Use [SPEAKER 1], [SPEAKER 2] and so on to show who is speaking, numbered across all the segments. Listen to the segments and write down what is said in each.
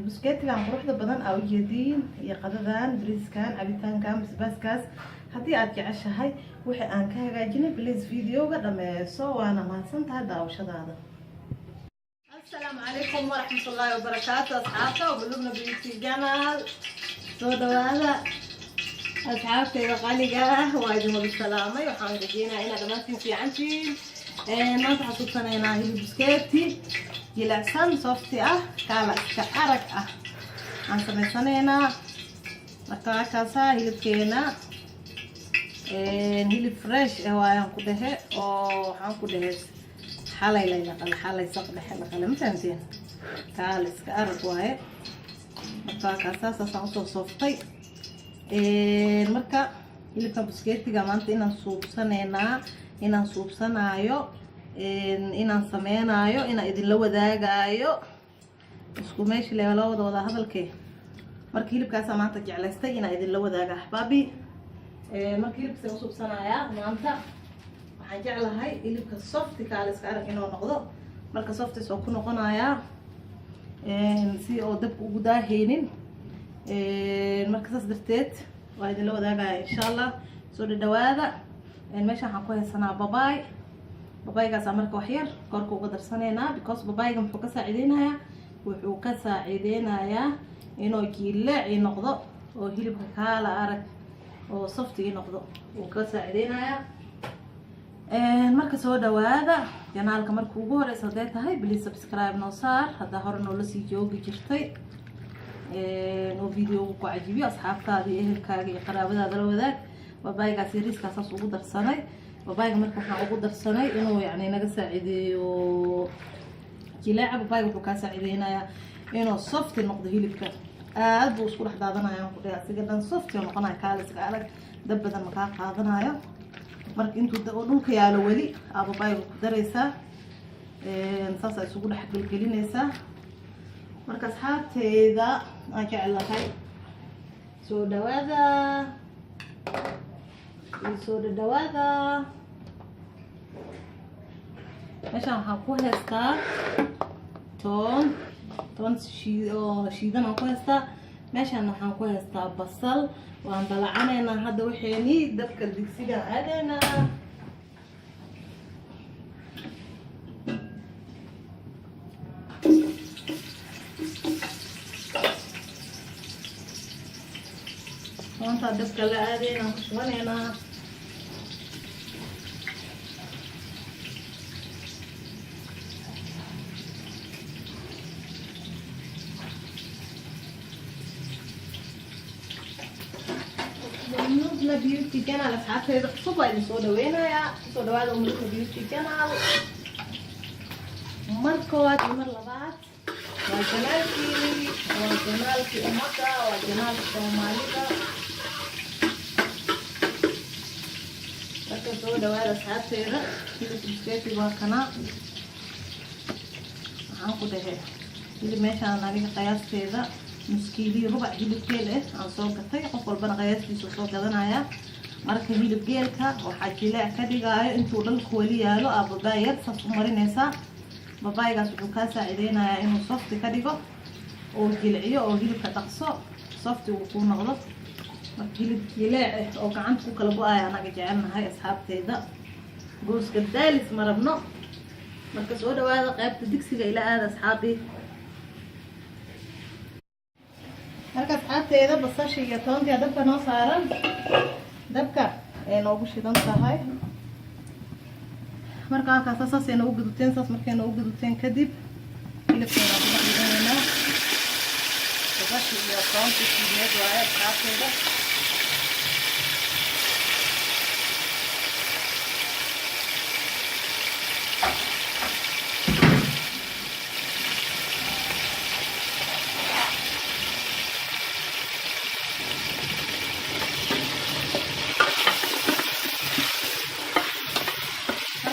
[SPEAKER 1] بسكيتي عم بروح بدن أو جديد يقدران بريز كان عبيتان كان بس كاس هدي أرجعش هاي وحي أنك هاجيني بليز فيديو قد ما سو وأنا ما سنت هذا أو هذا. السلام عليكم ورحمة الله وبركاته أصحابنا وبلغنا بيوتي جمال سودا هذا أصحابتي غالية وايد بالسلامة وحان جينا هنا دمانتين في عنتين ما تحطونا هنا هي بسكيتي يلعسان صوفتي كالا كأرك عن سميسانينا مكاكاسا هيلبكينا هيلب فريش هوايان كده أو حان كده حالي ليلة حالي سقد حلقة لم تنتين كالس كأرك واي مكاكاسا ساسا صوفتي marka hilibka buskeetiga maanta inaan suubsanaayo inaan sameynayo inaan idinla wadaagayo isku meeshii la wada hadalkee marka hilibkaas maanta jeclaystay inaan idinla wadaaga ahbaabi marka hilibka soo suubsanaya maanta waxaan jeclahay hilibka soft kaaliska arag inuu noqdo marka soft soo ku noqonaya si oo dabka ugu daaheenin marka saas darteed waa idin la wadaagaya insha Allah soo dhawaada meesha waxaan ku haysanaa babaaygaas marka wax yar korka uga darsaneynaa because babaayga wuxuu ka saacideynayaa inuu jileec noqdo oo hilibka kala arag oo soft noqdo uu ka saacideynayaa marka soo dhawaada kanaalka markuu ugu horeysa haday tahay please subscribe noo saar hada hore noo la sii joogi jirtay oo video ku cajibiyo asxaabtaada iyo ehelkaaga iyo qaraabadaada la wadaag babaaygaas yariiskaas ugu darsanay babaayga marka waxaan ugu darsanay inuu yani naga saacideeyo jilaaca babaayga wuxuu ka saacideynayaa inuu soft noqdo hilibka aad buu isku dhex daadanayaa ku dhaga siga dhan soft noqonayo kaaliska adag dab badan ma ka qaadanayo marka intuu dhulka yaalo wali babaayga ku dareysaa saas ay isugu dhex galgalinaysaa marka asxaabteeda aan jeclahay soo dhawaada meeshaan waxaan ku haystaa toon shiidan aan ku haystaa meeshaan waxaan ku haystaa basal waan balacanaynaa hadda waxayni dabka digsiga aadaynaa وانت دبك لا ادينا وشوانينا ومنوزنا بيوتي كانال اصحابتي صبا اللي سو دوينا يا سو دواada ومنوزنا بيوتي كانال مركوات ومر لبات وجمالكي أمتا وجمالكي سوماليدا marka soo dhawaada asxaabteeda hilibka buskeeti waa kana waxaan ku dhahay hilib meeshaan aniga qiyaasteeda muskiiliyo rubac hilibkeel aan soo gatay qof walbana qiyaastiisa soo gadanaya marka hilib geelka waxaa jileec ka dhigaayo intuu dhalku wali yaalo babaayad saas u marinaysaa babaaygaas wuxuu ka saacideynayaa inuu soft ka dhigo oo jilciyo oo hilibka dhaqso soft uu ku noqdo marka hilib jileec oo gacanta ku kala go'ay anaga jecelnahay asxaabteeda gooska daalis marabno marka soo dhawaada qaybta digsiga ila aad asxaabi marka asxaabteeda basasha iyo toonta dabka noo saaran dabka ee noogu shidan tahay marka halkaas saas ay noogu guduteen saas markay noogu guduteen kadib hilibkeena ku dhaqaynaa basasha iyo toonta shiideed waaye asxaabteeda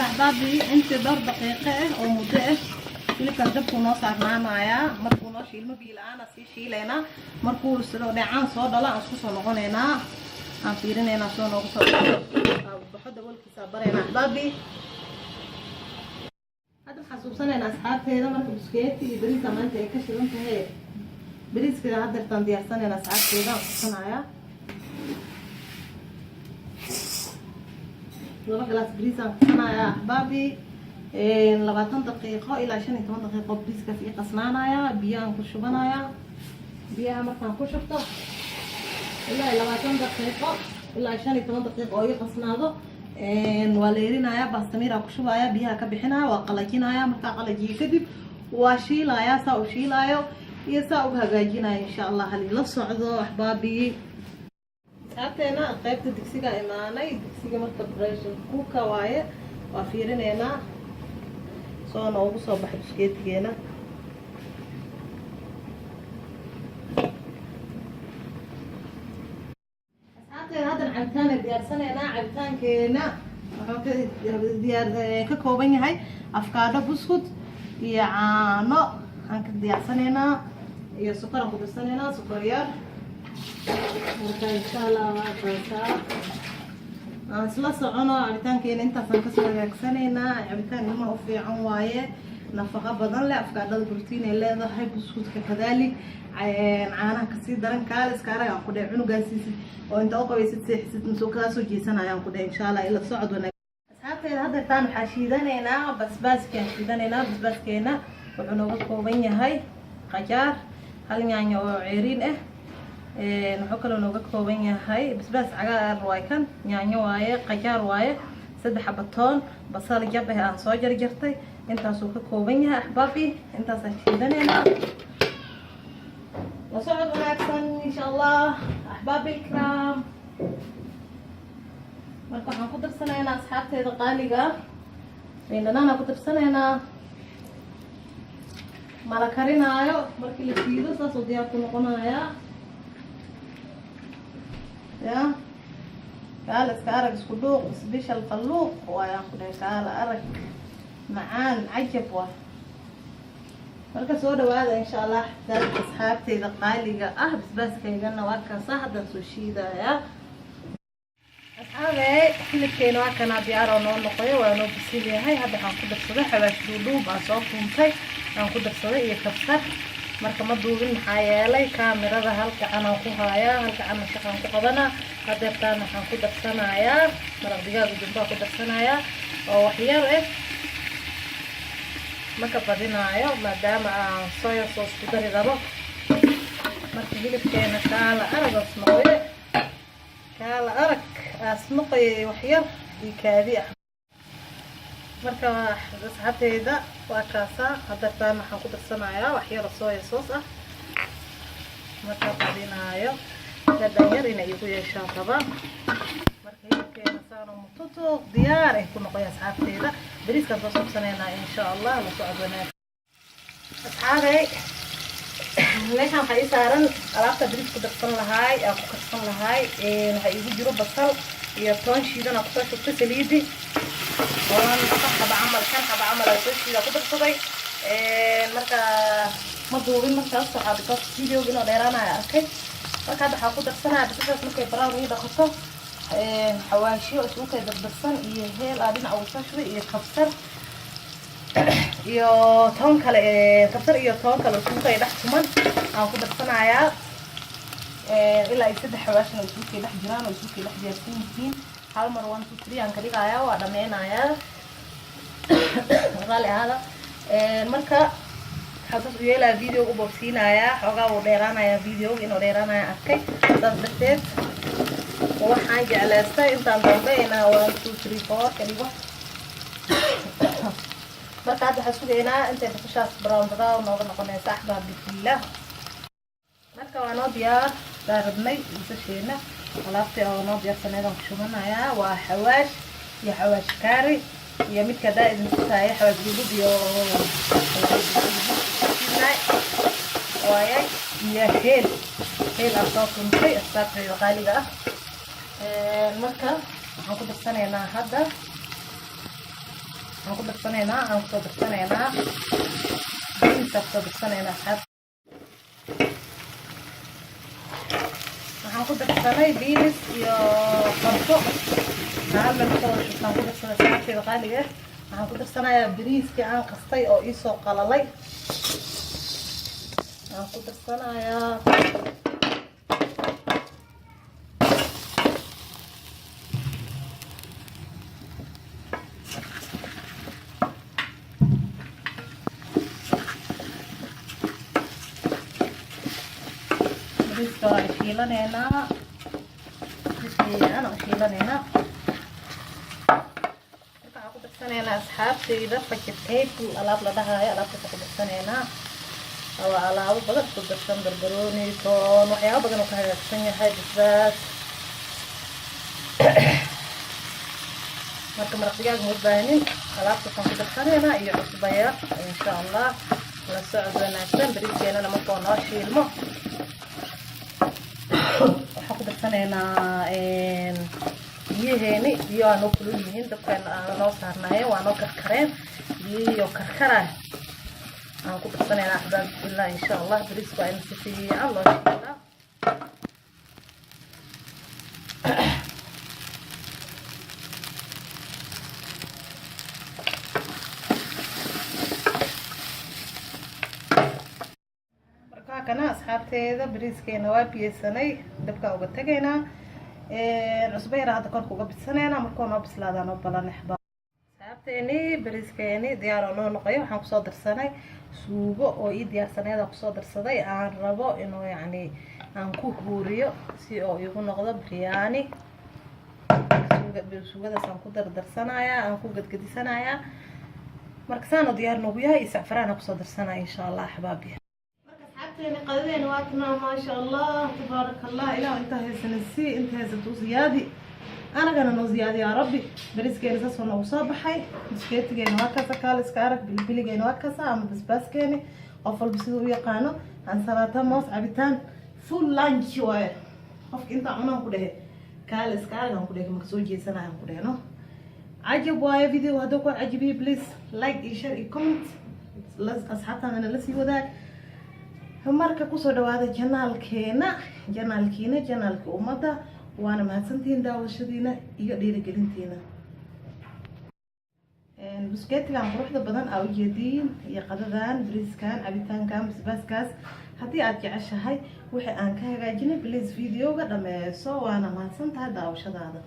[SPEAKER 1] أحبابي أنت دور دقيقة أو مدة hilibka dabku noo saarnaanayaa markuu noo shiilmo biyo la'aan si shiileena markuu soo dhacaan soo dhala aan isku soo noqoneynaa aan fiirineynaa soo noogu soo baxo daboolkiisa bareena ahbaabi hadda waxaan suubsaneynaa asxaabteeda marka buskeeti iyo bariis maanta ay ka shidan tahay bariiska hadda tan diyaarsanayna saacadkeeda kusanaya laba galaas bariis aan kusanaya ahbaabi 20 daqiiqo ilaa 15 daqiiqo bariiskaas ii qasnaanaya biyaan ku shubanaya biyaha markaan ku shubto ilaa 20 daqiiqo ilaa 15 daqiiqo oo ii qasnaado waa leerinaya baastamira ku shubaya biyaha ka bixinaya waa qalajinaya marka qalajiyo kadib waa shiilaya saa u shiilayo iyo saa u hagaajinaya insha Allah hal la socdo ahbaabi saabteena qaybta digsiga imaanay digsiga marka pressure cooker waaye waa fiirinayna soo noogu soo baxay biskeetigeena هذا العبتان ديارسنا أنا عبتان كنا ديار ككوبين هاي أفكار بسكوت يعانو عنك ديارسنا أنا يا سكر أخذ السنة أنا سكريار وكان سالا وكذا سلاسة أنا عبتان كنا أنت سنكسر يكسنا أنا عبتان ما هو في عنواية نفقة بدن لا أفكار البروتين اللي هذا هاي بسكوت كذلك عانا كسي درن كالس كارا ياخد عنو جالسيس وانت اوقع ست مسوكاسو جيسنا ياخد ان شاء الله الى صعد ون اصحابتي هذا تان حشيدانينا بس كينا بس كينا وعنو كوبين yahay qajaar hal yaanyo oo ceeriin ah wuxuu kale oo kooban yahay basbaas cagaar waay kan yaanyo waaye qajaar waaye saddex xabatoon basal jab ah aan soo jarjartay intaas uu ka kooban yahay ahbaabi intaas xashiidanayna وصعد وناكسن إن شاء الله أحبابي الكرام مركو حنقدر سنة هنا أصحابتي هذا قالقة لأننا أنا كنت بسنة هنا مالكارينا آيو مركي اللي فيدو ساسو دياكو نقونا يا قال اسكارك اسكدوق سبيش الفلوق وياخد قال أرك معان عجب marka soo dhawaada insha Allah dad asxaabteyda qaaliga ah basbaaskaygana waa ka saxda soo shiidaya asxaabey xilibkeena waa kana diyaar oo noo noqoy waa noo bisil yahay hadda waxaan ku darsaday xawaash duub aan soo tuntay aan ku darsaday iyo kabsar marka ma duubin maxaa yeelay kaamirada halka aan ku hayaa halka aan shaqaan ku qabana hadda taan waxaan ku darsanayaa maraq digaag jumbo ku darsanayaa oo wax yar marka badinaayo maadaama aan soya sauce ku dari rabo marka hilibkeena kala arag asnoqay wax yar kaadi ah marka asxaabteyda waa kaasa hadda taan waxaan ku darsanayaa wax yar soya sauce ah marka badinaayo dadaan yar inay igu yeeshaan raba marka hilibkeena saano mututo diyaar ay ku noqon asxaabteyda bariiska soo sabsanayna insha Allah la socodana asxaabay meeshan waxay saaran alaabta bariiska darsan lahaay aan ku karsan lahaay waxa igu jiro basal iyo toon shiidan aan ku soo shubtay saliidi waan xaba camal ay soo shiida ku darsaday marka ma duubin markaas waxa ka video inoo dheeraanaya arkay marka waxa ku darsanaa basashaas markay brown ii dhaqato حواشي وسوكا دبسان iyo heel adina oo soo shubay iyo kabsar iyo toon kale suuqa ay dhax tuman aan ku darsanayaa ilaa ay saddex xawaashna oo suuqa dhax jiraan oo suuqa dhax diyaarsan yihiin hal mar 1 2 3 aan ka dhigayaa waa dhameenayaa walaal ahada marka xasuus u yeelaa video ugu boobsiinayaa xogaa uu dheeraanayaa video inuu dheeraanayaa arkay dad darteed waxaan jeclaystay intaan dambeeyna 1 2 3 4 kaliya marka hadda waxaan sugaynaa intay basashaas brown nooga noqonaysa ahbaa bismillah marka waa noo diyaar daaradnay basasheena alaabta oo noo diyaarsaneed aan ku shubanayaa waa xawaash kaari iyo midka daa'idin tahay xawaash guduud iyo waayay iyo heel aan soo tuntay asxaabtayda qaaliga ah marka waxaan ku darsanaynaa hadda waxaan ku darsanaynaa inta ku darsanaynaa waxaan ku darsanay bilis iyo qarso hadda waxaan ku darsanay saacadda qaaliga waxaan ku darsanayaa bariiska aan qastay oo ii soo qalalay aku darsanaya bariiska waa shiilaneynaa bisiyan oo shiilaneynaa marka ku darsaneynaa asxaabteyda fajirkayku alaab la dhahayo alaabta ku darsaneynaa waa alaabo badan ku darsan barbarooni toon waxyaabo badan oo ka hagaagsan yahay basbaas marka maraq digaag ma baahin alaabta ku darsaneynaa iyo cusbaya insha Allah la socod wanaagsan bariiskeena markuu noo shiilmo waxaan ku darsaneynaa biyaheeni biyo aan u kulul yihiin dabkan aan noo saarnayo waa noo karkareen biyo karkaraya aan ku darsaneynaa axbaab billah insha Allah bariisku waa in si fiican loo shiilaa kana asxaabteeda bariiskeena waa biyeysanay dabka uga tagaynaa cusbo yar hadda korka uga bidsaneynaa markuu noo bislaadaan oo balan axbaab asxaabteeni bariiskeeni diyaar oo noo noqoyo waxaan kusoo darsanay suugo oo ii diyaarsaneeda kusoo darsaday aan rabo inuu yacni aan ku huuriyo si oo igu noqdo biryani suugadaas aan ku dardarsanayaa aan ku gadgadisanayaa marka saan oo diyaar noogu yahay isacfaraan aan kusoo darsanaya insha Allah axbaabi قدرين واتنا ما شاء الله تبارك الله إله أنت هسنسي أنت هسنتو زيادي أنا كنا نو زيادي يا ربي بريس كيني ساسونا وصابحي بسكيت كيني واكاسا كالس كارك بالبيلي كيني واكاسا عم بس كيني أفضل بسيطو يقانو عن سلاطة موس عبيتان فول لانش شوية أفك أنت عنا كده كالس كارك هم كده مكسور جيسنا هم كده نو عجب واي فيديو هدوكو عجبي بليز لايك إيشار إيكومنت أصحابنا أنا لسي وذاك marka ku soo dhawaada janaalkeena janaalka umada waana mahadsantiin daawashadiina iyo dhiirigelintiina buskeetigan quruxda badan aa u jeediin iyo qadadan bariiskan cabitaankan basbaaskaas haddii aad jeceshahay wixii aan ka hagaajinay please videoga dhameeso waana mahadsantahay daawashadaada